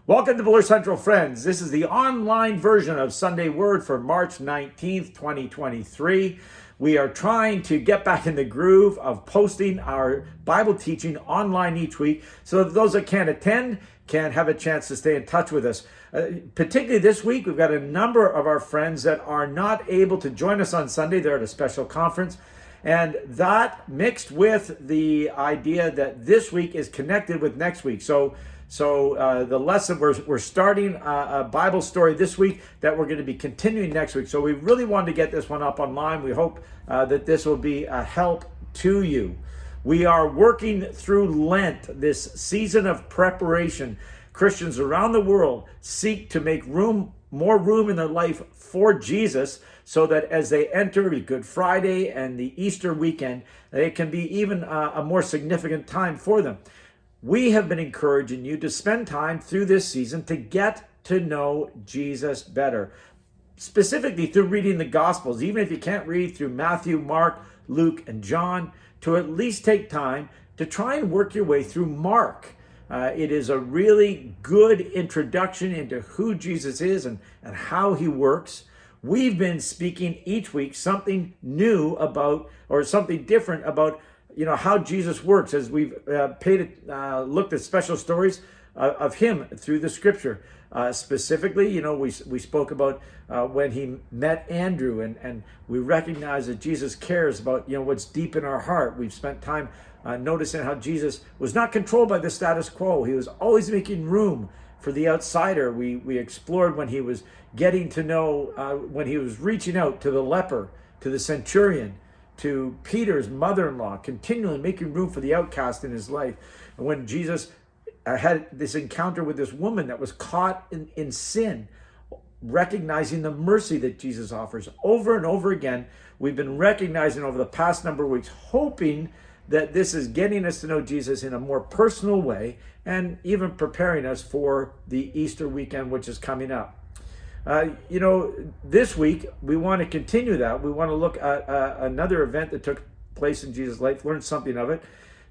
Welcome to Bloor Central, friends. This is the online version of Sunday Word for March 19th, 2023. We are trying to get back in the groove of posting our Bible teaching online each week so that those that can't attend can have a chance to stay in touch with us. Particularly this week, we've got a number of our friends that are not able to join us on Sunday. They're at a special conference. And that mixed with the idea that this week is connected with next week. So the lesson, we're starting a Bible story this week that we're going to be continuing next week. So we really wanted to get this one up online. We hope that this will be a help to you. We are working through Lent, this season of preparation. Christians around the world seek to make more room in their life for Jesus, so that as they enter Good Friday and the Easter weekend, it can be even a more significant time for them. We have been encouraging you to spend time through this season to get to know Jesus better, specifically through reading the Gospels. Even if you can't read through Matthew, Mark, Luke, and John, to at least take time to try and work your way through Mark. It is a really good introduction into who Jesus is and how he works. We've been speaking each week something new about, or something different about, how Jesus works, as we've looked at special stories of him through the scripture. Specifically, we spoke about when he met Andrew, and we recognize that Jesus cares about, what's deep in our heart. We've spent time noticing how Jesus was not controlled by the status quo. He was always making room for the outsider. We explored when he was getting to know, when he was reaching out to the leper, to the centurion, to Peter's mother-in-law, continually making room for the outcast in his life. And when Jesus had this encounter with this woman that was caught in sin, recognizing the mercy that Jesus offers over and over again, we've been recognizing over the past number of weeks, hoping that this is getting us to know Jesus in a more personal way and even preparing us for the Easter weekend, which is coming up. This week, we want to continue that. We want to look at another event that took place in Jesus' life, learn something of it.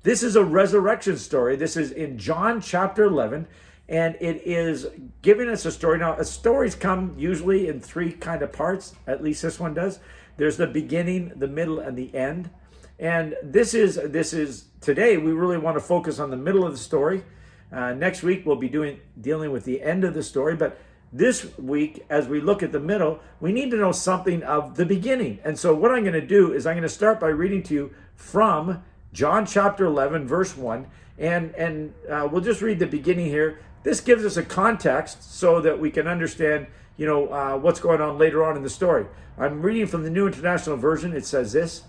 This is a resurrection story. This is in John chapter 11, and it is giving us a story. Now, stories come usually in three kind of parts, at least this one does. There's the beginning, the middle, and the end. And this is today, we really want to focus on the middle of the story. Next week, we'll be dealing with the end of the story, but this week, as we look at the middle, we need to know something of the beginning. And so what I'm going to do is I'm going to start by reading to you from John chapter 11, verse 1. And we'll just read the beginning here. This gives us a context so that we can understand, what's going on later on in the story. I'm reading from the New International Version. It says this: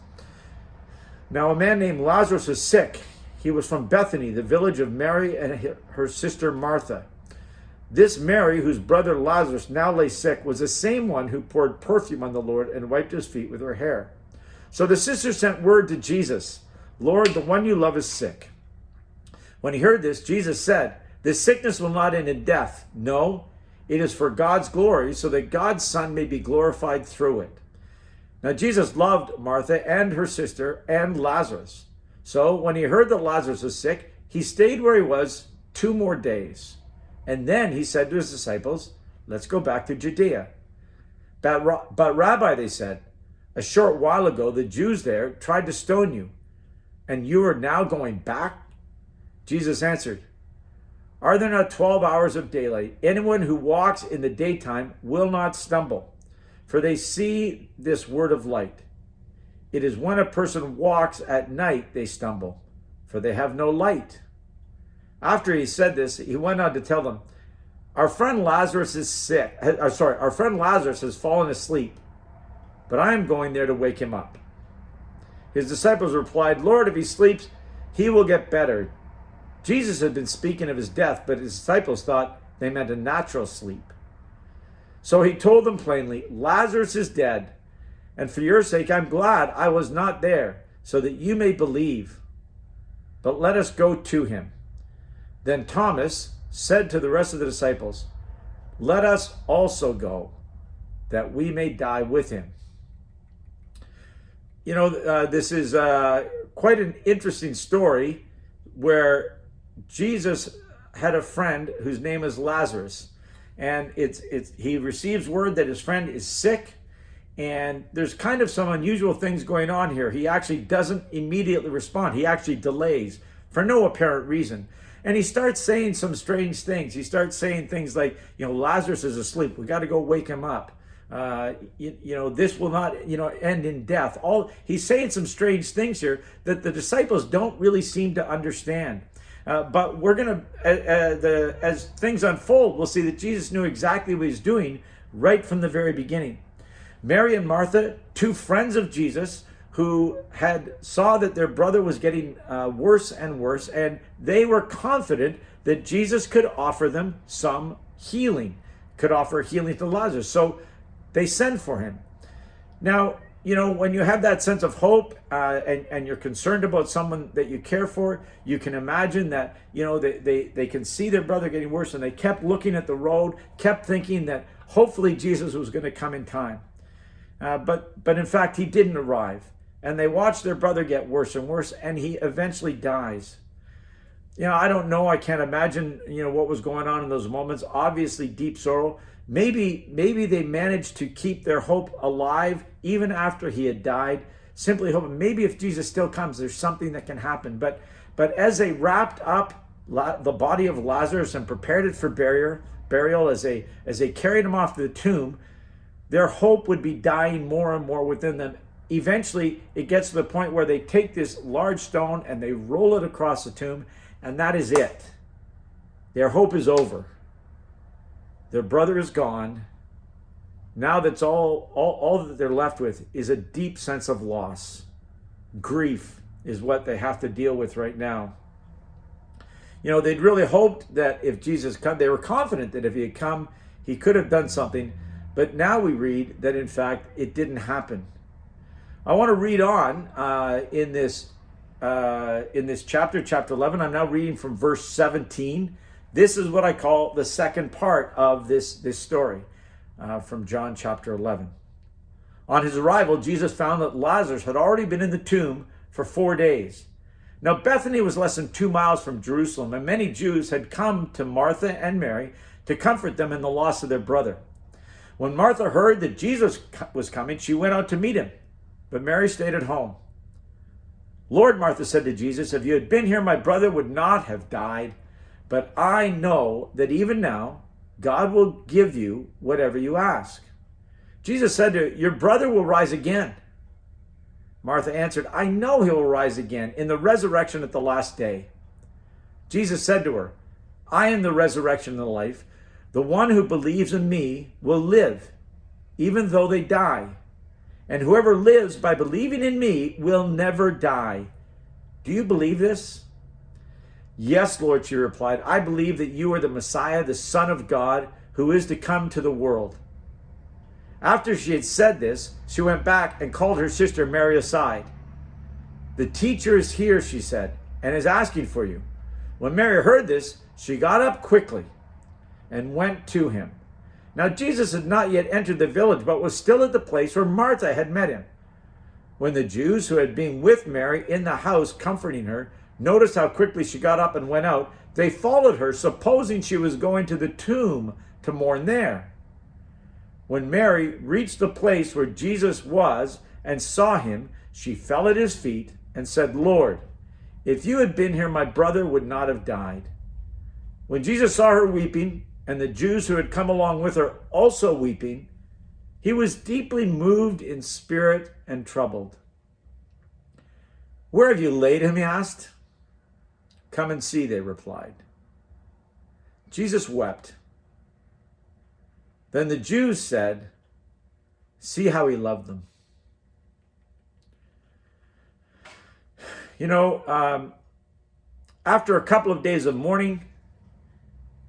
Now a man named Lazarus was sick. He was from Bethany, the village of Mary and her sister Martha. This Mary, whose brother Lazarus now lay sick, was the same one who poured perfume on the Lord and wiped his feet with her hair. So the sisters sent word to Jesus, Lord, the one you love is sick. When he heard this, Jesus said, this sickness will not end in death. No, it is for God's glory, so that God's Son may be glorified through it. Now Jesus loved Martha and her sister and Lazarus. So when he heard that Lazarus was sick, he stayed where he was 2 more days. And then he said to his disciples, let's go back to Judea. But Rabbi, they said, a short while ago, the Jews there tried to stone you, and you are now going back? Jesus answered, are there not 12 hours of daylight? Anyone who walks in the daytime will not stumble, for they see this word of light. It is when a person walks at night they stumble, for they have no light. After he said this, he went on to tell them, our friend Lazarus is sick. Our friend Lazarus has fallen asleep, but I am going there to wake him up. His disciples replied, Lord, if he sleeps, he will get better. Jesus had been speaking of his death, but his disciples thought they meant a natural sleep. So he told them plainly, Lazarus is dead, and for your sake I'm glad I was not there, so that you may believe. But let us go to him. Then Thomas said to the rest of the disciples, let us also go, that we may die with him. This is quite an interesting story where Jesus had a friend whose name is Lazarus, and he receives word that his friend is sick, and there's kind of some unusual things going on here. He actually doesn't immediately respond. He actually delays for no apparent reason. And he starts saying some strange things. He starts saying things like, Lazarus is asleep. We got to go wake him up. This will not, end in death. He's saying some strange things here that the disciples don't really seem to understand. But we're going to, as things unfold, we'll see that Jesus knew exactly what he's doing right from the very beginning. Mary and Martha, two friends of Jesus, who saw that their brother was getting worse and worse, and they were confident that Jesus could offer them some healing, could offer healing to Lazarus. So they send for him. Now, when you have that sense of hope and you're concerned about someone that you care for, you can imagine that, they can see their brother getting worse, and they kept looking at the road, kept thinking that hopefully Jesus was going to come in time. But in fact, he didn't arrive. And they watched their brother get worse and worse, and he eventually dies. I don't know. I can't imagine, what was going on in those moments. Obviously, deep sorrow. Maybe they managed to keep their hope alive even after he had died, simply hoping maybe if Jesus still comes, there's something that can happen. But as they wrapped up the body of Lazarus and prepared it for burial, as they carried him off to the tomb, their hope would be dying more and more within them. Eventually, it gets to the point where they take this large stone and they roll it across the tomb, and that is it. Their hope is over. Their brother is gone. Now that's all that they're left with is a deep sense of loss. Grief is what they have to deal with right now. They'd really hoped that if Jesus come, they were confident that if he had come, he could have done something. But now we read that, in fact, it didn't happen. I want to read on in this chapter 11. I'm now reading from verse 17. This is what I call the second part of this story from John chapter 11. On his arrival, Jesus found that Lazarus had already been in the tomb for 4 days. Now Bethany was less than 2 miles from Jerusalem, and many Jews had come to Martha and Mary to comfort them in the loss of their brother. When Martha heard that Jesus was coming, she went out to meet him, but Mary stayed at home. Lord, Martha said to Jesus, if you had been here, my brother would not have died. But I know that even now, God will give you whatever you ask. Jesus said to her, your brother will rise again. Martha answered, I know he will rise again in the resurrection at the last day. Jesus said to her, I am the resurrection and the life. The one who believes in me will live, even though they die. And whoever lives by believing in me will never die. Do you believe this? Yes, Lord, she replied. I believe that you are the Messiah, the Son of God, who is to come to the world. After she had said this, she went back and called her sister Mary aside. The teacher is here, she said, and is asking for you. When Mary heard this, she got up quickly and went to him. Now Jesus had not yet entered the village, but was still at the place where Martha had met him. When the Jews who had been with Mary in the house comforting her noticed how quickly she got up and went out, they followed her, supposing she was going to the tomb to mourn there. When Mary reached the place where Jesus was and saw him, she fell at his feet and said, Lord, if you had been here, my brother would not have died. When Jesus saw her weeping, and the Jews who had come along with her also weeping, he was deeply moved in spirit and troubled. Where have you laid him? He asked. Come and see, they replied. Jesus wept. Then the Jews said, see how he loved them. After a couple of days of mourning,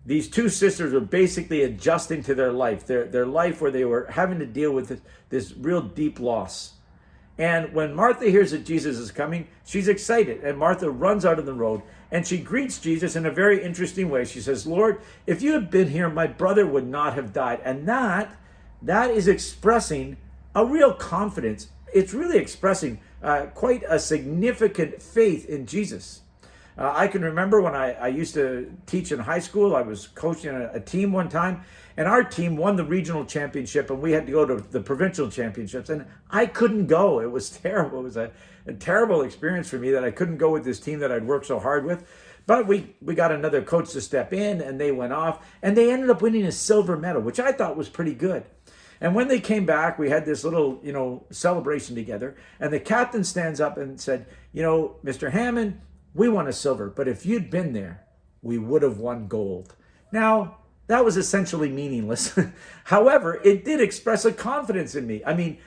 these two sisters were basically adjusting to their life, their life where they were having to deal with this real deep loss. And when Martha hears that Jesus is coming, she's excited. And Martha runs out of the road and she greets Jesus in a very interesting way. She says, Lord, if you had been here, my brother would not have died. And that is expressing a real confidence. It's really expressing quite a significant faith in Jesus. I can remember when I used to teach in high school. I was coaching a team one time, and our team won the regional championship, and we had to go to the provincial championships, and I couldn't go. It was terrible. It was a terrible experience for me that I couldn't go with this team that I'd worked so hard with. But we got another coach to step in, and they went off, and they ended up winning a silver medal, which I thought was pretty good. And when they came back, we had this little, celebration together, and the captain stands up and said, Mr. Hammond, we won a silver, but if you'd been there, we would have won gold. Now, that was essentially meaningless. However, it did express a confidence in me. I mean,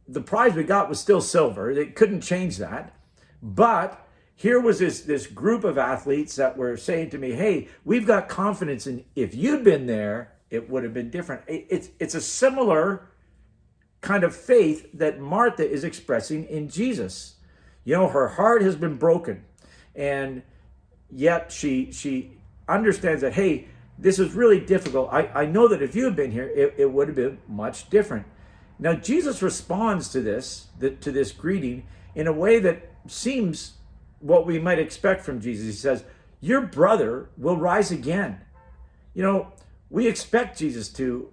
the prize we got was still silver. It couldn't change that. But here was this group of athletes that were saying to me, hey, we've got confidence in if you'd been there, it would have been different. It's a similar kind of faith that Martha is expressing in Jesus. Her heart has been broken, and yet she understands that, hey, this is really difficult. I know that if you had been here, it would have been much different. Now, Jesus responds to this greeting in a way that seems what we might expect from Jesus. He says, your brother will rise again. We expect Jesus to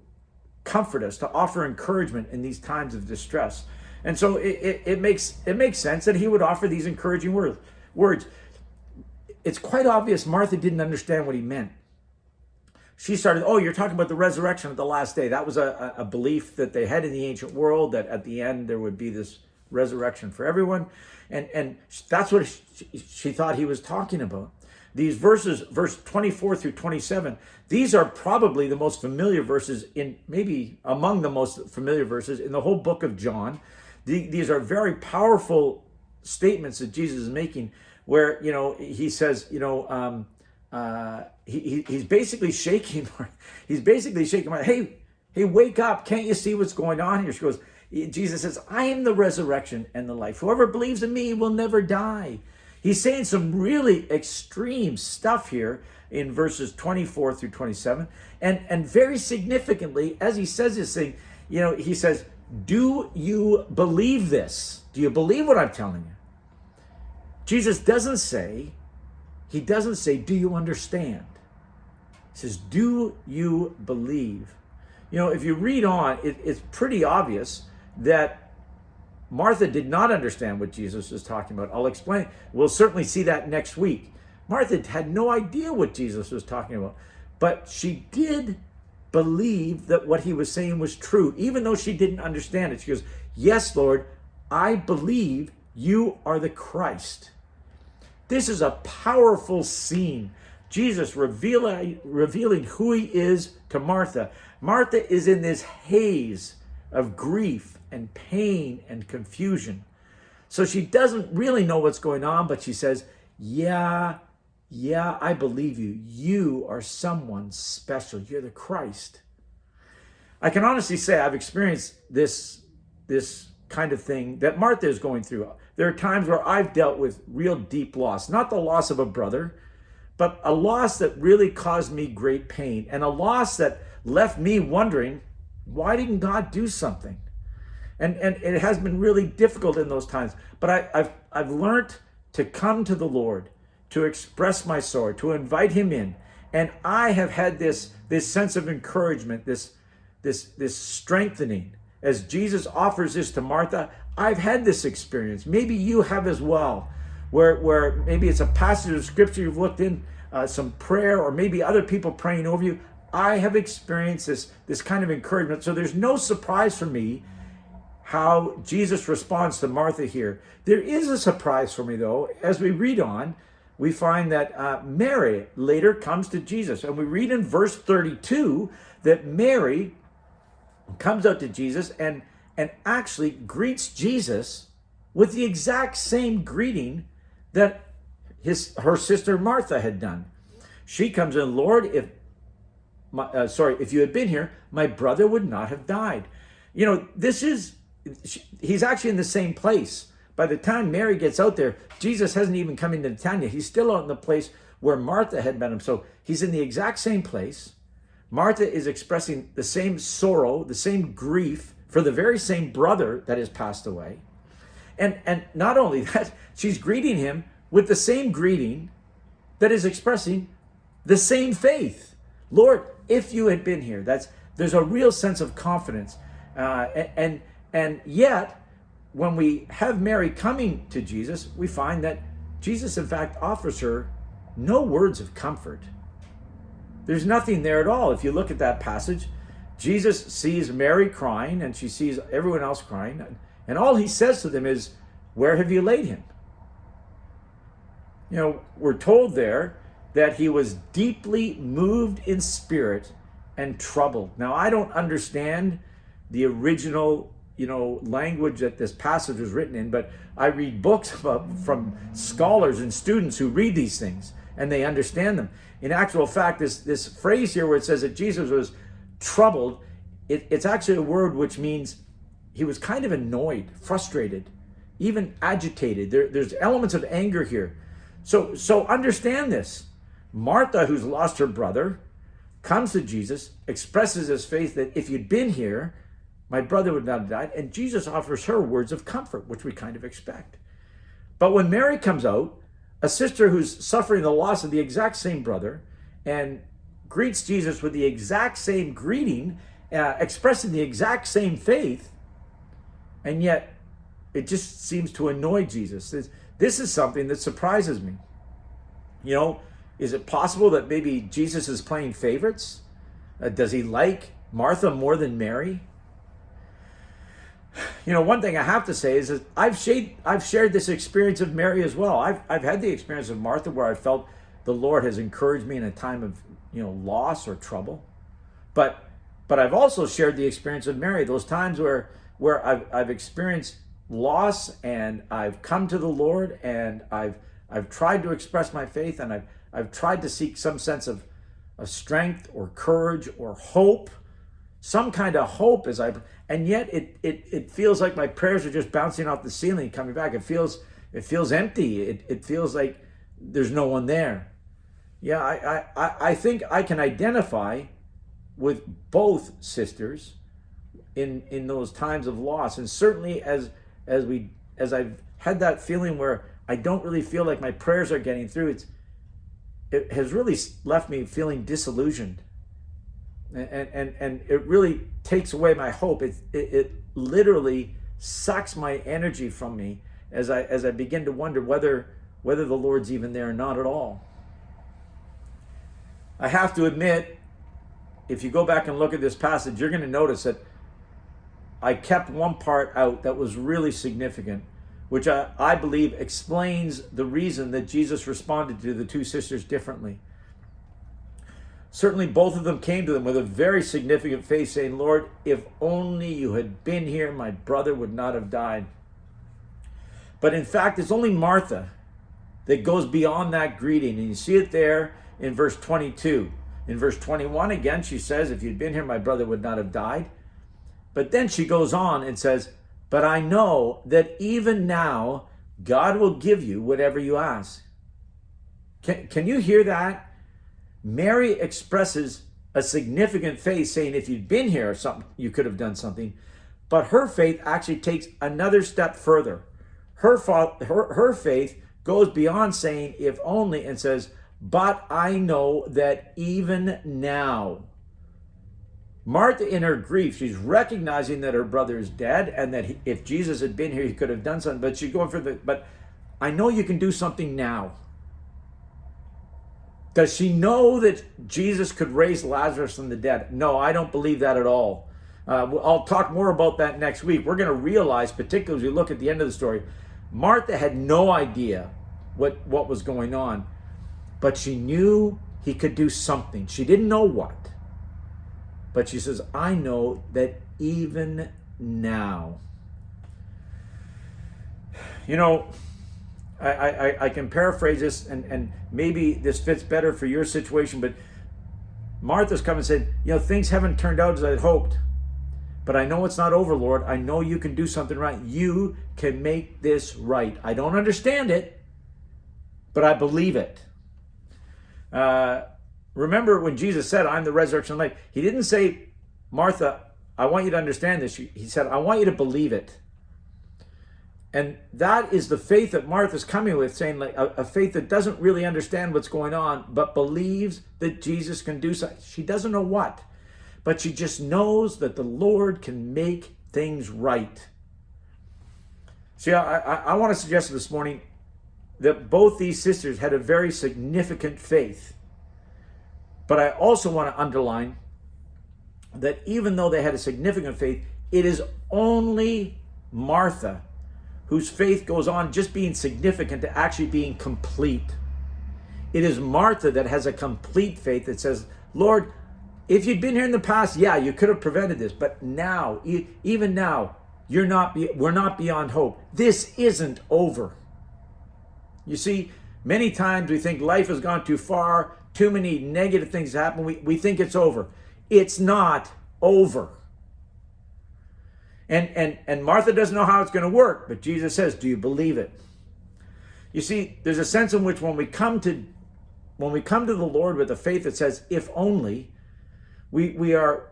comfort us, to offer encouragement in these times of distress. And so it makes sense that he would offer these encouraging words. It's quite obvious Martha didn't understand what he meant. She started, you're talking about the resurrection of the last day. That was a belief that they had in the ancient world, that at the end there would be this resurrection for everyone. And that's what she thought he was talking about. These verses, verse 24 through 27, these are probably the most familiar verses maybe among the most familiar verses in the whole book of John. These are very powerful statements that Jesus is making, where, he says, he's basically shaking. He's basically shaking. Hey, wake up. Can't you see what's going on here? She goes, Jesus says, I am the resurrection and the life. Whoever believes in me will never die. He's saying some really extreme stuff here in verses 24 through 27. And very significantly, as he says this thing, he says, do you believe this? Do you believe what I'm telling you? Jesus doesn't say, do you understand? He says, do you believe? If you read on, it's pretty obvious that Martha did not understand what Jesus was talking about. I'll explain. We'll certainly see that next week. Martha had no idea what Jesus was talking about, but she did believe that what he was saying was true, even though she didn't understand it. She goes, yes, Lord, I believe you are the Christ. This is a powerful scene. Jesus revealing who he is to Martha. Martha is in this haze of grief and pain and confusion. So she doesn't really know what's going on, but she says, yeah, I believe you. You are someone special. You're the Christ. I can honestly say I've experienced this kind of thing that Martha is going through. There are times where I've dealt with real deep loss, not the loss of a brother, but a loss that really caused me great pain, and a loss that left me wondering, why didn't God do something? And it has been really difficult in those times. But I've learned to come to the Lord, to express my sorrow, to invite him in. And I have had this sense of encouragement, this strengthening. As Jesus offers this to Martha, I've had this experience. Maybe you have as well, where maybe it's a passage of scripture you've looked in, some prayer, or maybe other people praying over you. I have experienced this kind of encouragement. So there's no surprise for me how Jesus responds to Martha here. There is a surprise for me, though. As we read on, we find that Mary later comes to Jesus. And we read in verse 32 that Mary comes out to Jesus and actually greets Jesus with the exact same greeting that her sister Martha had done. She comes in, Lord, if you had been here, my brother would not have died. He's actually in the same place. By the time Mary gets out there, Jesus hasn't even come into the town yet. He's still out in the place where Martha had met him. So he's in the exact same place. Martha is expressing the same sorrow, the same grief for the very same brother that has passed away. And not only that, she's greeting him with the same greeting that is expressing the same faith. Lord, if you had been here, there's a real sense of confidence. And yet, when we have Mary coming to Jesus, we find that Jesus, in fact, offers her no words of comfort. There's nothing there at all. If you look at that passage, Jesus sees Mary crying and she sees everyone else crying. And all he says to them is, "Where have you laid him?" You know, we're told there that he was deeply moved in spirit and troubled. Now, I don't understand the original, language that this passage was written in, but I read books from scholars and students who read these things and they understand them. In actual fact, this phrase here where it says that Jesus was troubled, it's actually a word which means he was kind of annoyed, frustrated, even agitated. There's elements of anger here. So understand this. Martha, who's lost her brother, comes to Jesus, expresses his faith that if you'd been here, my brother would not have died. And Jesus offers her words of comfort, which we kind of expect. But when Mary comes out, a sister who's suffering the loss of the exact same brother, and greets Jesus with the exact same greeting, expressing the exact same faith, and yet it just seems to annoy Jesus. This is something that surprises me. Is it possible that maybe Jesus is playing favorites? Does he like Martha more than Mary? One thing I have to say is that I've shared this experience of Mary as well. I've had the experience of Martha where I felt the Lord has encouraged me in a time of loss or trouble. But I've also shared the experience of Mary, those times where I've experienced loss and I've come to the Lord and I've tried to express my faith and I've tried to seek some sense of strength or courage or hope, some kind of hope and yet it feels like my prayers are just bouncing off the ceiling, coming back. It feels empty. It feels like there's no one there. Yeah, I think I can identify with both sisters in those times of loss, and certainly as I've had that feeling where I don't really feel like my prayers are getting through. It has really left me feeling disillusioned, and it really takes away my hope. It literally sucks my energy from me as I begin to wonder whether the Lord's even there or not at all. I have to admit, if you go back and look at this passage, you're going to notice that I kept one part out that was really significant, which I believe explains the reason that Jesus responded to the two sisters differently. Certainly both of them came to them with a very significant faith, saying, "Lord, if only you had been here, my brother would not have died." But in fact, it's only Martha that goes beyond that greeting. And you see it there in verse 22. In verse 21, again, she says, "If you'd been here, my brother would not have died." But then she goes on and says, "But I know that even now, God will give you whatever you ask." Can you hear that? Mary expresses a significant faith, saying, if you'd been here or something, you could have done something. But her faith actually takes another step further. Her faith goes beyond saying, if only, and says, but I know that even now. Martha, in her grief, she's recognizing that her brother is dead and that if Jesus had been here, he could have done something. But she's going but I know you can do something now. Does she know that Jesus could raise Lazarus from the dead? No, I don't believe that at all. I'll talk more about that next week. We're going to realize, particularly as we look at the end of the story, Martha had no idea what was going on, but she knew he could do something. She didn't know what, but she says, I know that even now. You know, I can paraphrase this, and maybe this fits better for your situation, but Martha's come and said, things haven't turned out as I'd hoped, but I know it's not over, Lord. I know you can do something right. You can make this right. I don't understand it, but I believe it. Remember when Jesus said, I'm the resurrection and life, he didn't say, Martha, I want you to understand this. He said, I want you to believe it. And that is the faith that Martha's coming with, saying like a faith that doesn't really understand what's going on, but believes that Jesus can do something. She doesn't know what, but she just knows that the Lord can make things right. See, I want to suggest this morning that both these sisters had a very significant faith. But I also want to underline that even though they had a significant faith, it is only Martha whose faith goes on just being significant to actually being complete. It is Martha that has a complete faith that says, Lord, if you'd been here in the past, yeah, you could have prevented this. But now, even now, we're not beyond hope. This isn't over. You see, many times we think life has gone too far, too many negative things happen. We think it's over. It's not over. And Martha doesn't know how it's going to work, but Jesus says, do you believe it? You see, there's a sense in which when we come to the Lord with a faith that says, if only, we're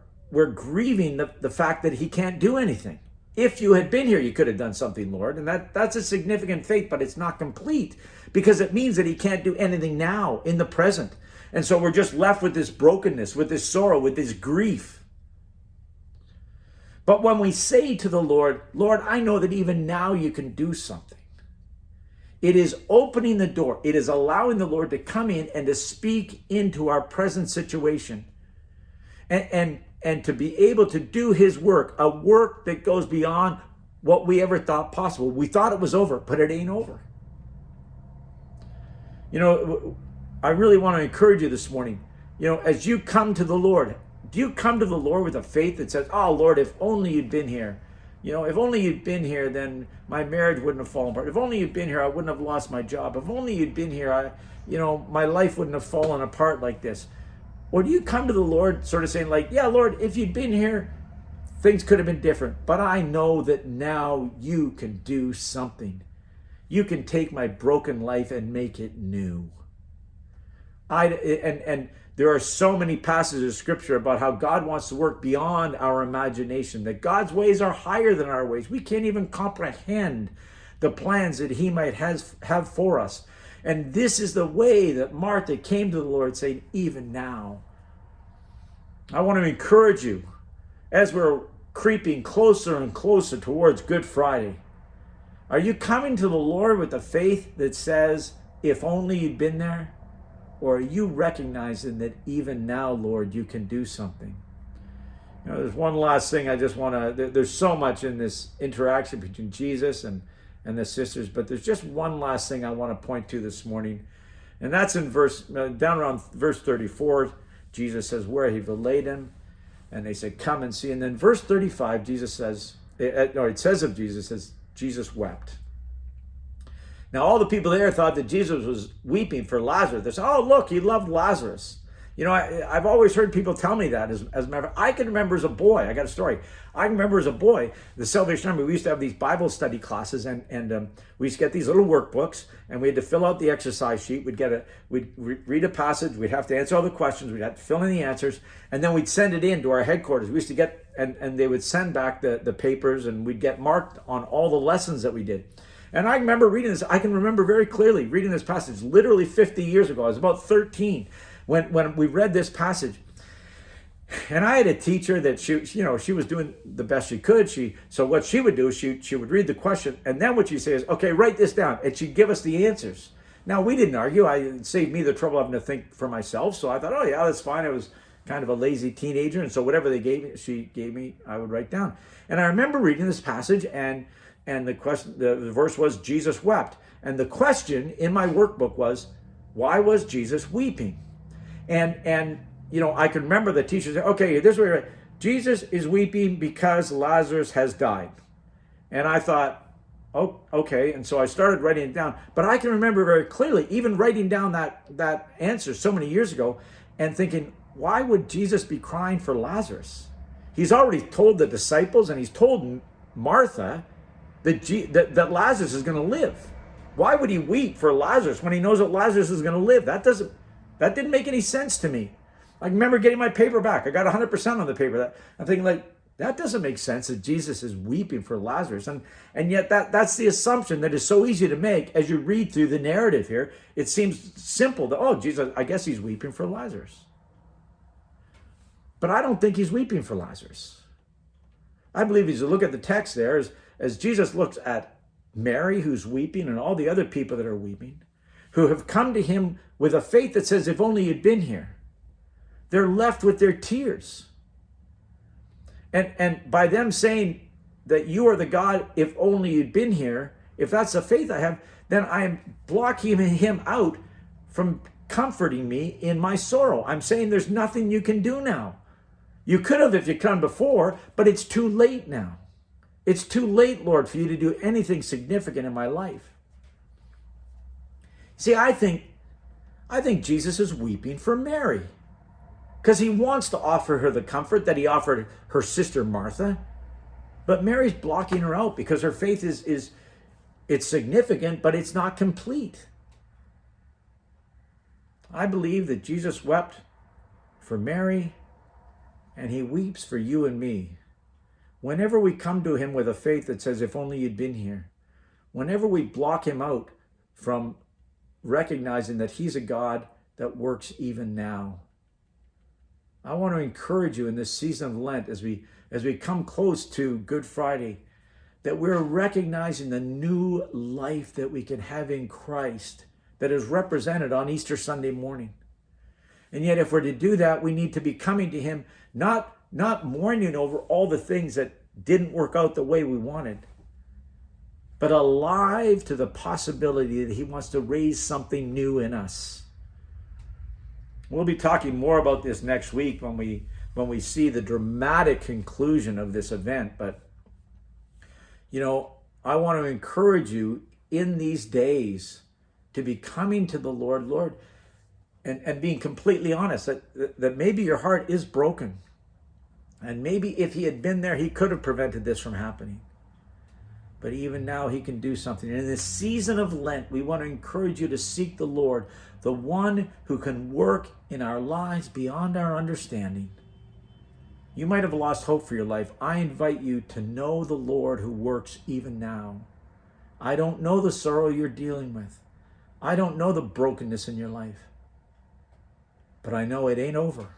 grieving the fact that he can't do anything. If you had been here, you could have done something, Lord. And that's a significant faith, but it's not complete because it means that he can't do anything now in the present. And so we're just left with this brokenness, with this sorrow, with this grief. But when we say to the Lord, Lord, I know that even now you can do something. It is opening the door. It is allowing the Lord to come in and to speak into our present situation. And to be able to do his work, a work that goes beyond what we ever thought possible. We thought it was over, but it ain't over. You know, I really want to encourage you this morning, you know, as you come to the Lord, do you come to the Lord with a faith that says, oh, Lord, if only you'd been here. You know, if only you'd been here, then my marriage wouldn't have fallen apart. If only you'd been here, I wouldn't have lost my job. If only you'd been here, my life wouldn't have fallen apart like this. Or do you come to the Lord sort of saying like, yeah, Lord, if you'd been here, things could have been different. But I know that now you can do something. You can take my broken life and make it new. And there are so many passages of scripture about how God wants to work beyond our imagination, that God's ways are higher than our ways. We can't even comprehend the plans that he might have for us. And this is the way that Martha came to the Lord saying, even now. I want to encourage you as we're creeping closer and closer towards Good Friday. Are you coming to the Lord with a faith that says, if only you'd been there? Or are you recognizing that even now, Lord, you can do something? You know, there's one last thing I just want to, there's so much in this interaction between Jesus and the sisters, but there's just one last thing I want to point to this morning. And that's in down around verse 34, Jesus says, where have you laid him? And they said, come and see. And then verse 35, Jesus says, it says of Jesus, says, Jesus wept. Now, all the people there thought that Jesus was weeping for Lazarus. They said, oh, look, he loved Lazarus. You know, I've always heard people tell me that. As a matter of fact, I can remember as a boy, I got a story. I remember as a boy, the Salvation Army, we used to have these Bible study classes, and we used to get these little workbooks, and we had to fill out the exercise sheet. We'd read a passage, we'd have to answer all the questions, we'd have to fill in the answers, and then we'd send it in to our headquarters. We used to get, and they would send back the papers, and we'd get marked on all the lessons that we did. And I remember reading this. I can remember very clearly reading this passage literally 50 years ago. I was about 13 when we read this passage. And I had a teacher that she was doing the best she could. So what she would do is she would read the question, and then what she'd say is, okay, write this down. And she'd give us the answers. Now, we didn't argue. It saved me the trouble of having to think for myself. So I thought, oh yeah, that's fine. I was kind of a lazy teenager. And so whatever she gave me, I would write down. And I remember reading this passage, and the verse was, Jesus wept. And the question in my workbook was, why was Jesus weeping? And I can remember the teacher saying, okay, this way, Jesus is weeping because Lazarus has died. And I thought, oh, okay. And so I started writing it down. But I can remember very clearly, even writing down that answer so many years ago and thinking, why would Jesus be crying for Lazarus? He's already told the disciples and he's told Martha that Lazarus is going to live. Why would he weep for Lazarus when he knows that Lazarus is going to live? That didn't make any sense to me. I remember getting my paper back. I got 100% on the paper. I'm thinking like, That doesn't make sense that Jesus is weeping for Lazarus. And yet that's the assumption that is so easy to make as you read through the narrative here. It seems simple that, oh, Jesus, I guess he's weeping for Lazarus. But I don't think he's weeping for Lazarus. I believe as you look at the text there, as Jesus looks at Mary, who's weeping, and all the other people that are weeping, who have come to him with a faith that says, if only you'd been here, they're left with their tears. And by them saying that you are the God, if only you'd been here, if that's the faith I have, then I'm blocking him out from comforting me in my sorrow. I'm saying there's nothing you can do now. You could have if you come before, but it's too late now. It's too late, Lord, for you to do anything significant in my life. See, I think Jesus is weeping for Mary, because he wants to offer her the comfort that he offered her sister Martha. But Mary's blocking her out because her faith is it's significant, but it's not complete. I believe that Jesus wept for Mary, and he weeps for you and me. Whenever we come to him with a faith that says, if only you'd been here, whenever we block him out from recognizing that he's a God that works even now, I want to encourage you in this season of Lent as we come close to Good Friday, that we're recognizing the new life that we can have in Christ that is represented on Easter Sunday morning. And yet if we're to do that, we need to be coming to him, not mourning over all the things that didn't work out the way we wanted, but alive to the possibility that he wants to raise something new in us. We'll be talking more about this next week when we see the dramatic conclusion of this event. But, I want to encourage you in these days to be coming to the Lord, and being completely honest that maybe your heart is broken. And maybe if he had been there, he could have prevented this from happening. But even now he can do something. And in this season of Lent, we want to encourage you to seek the Lord, the one who can work in our lives beyond our understanding. You might have lost hope for your life. I invite you to know the Lord who works even now. I don't know the sorrow you're dealing with. I don't know the brokenness in your life. But I know it ain't over.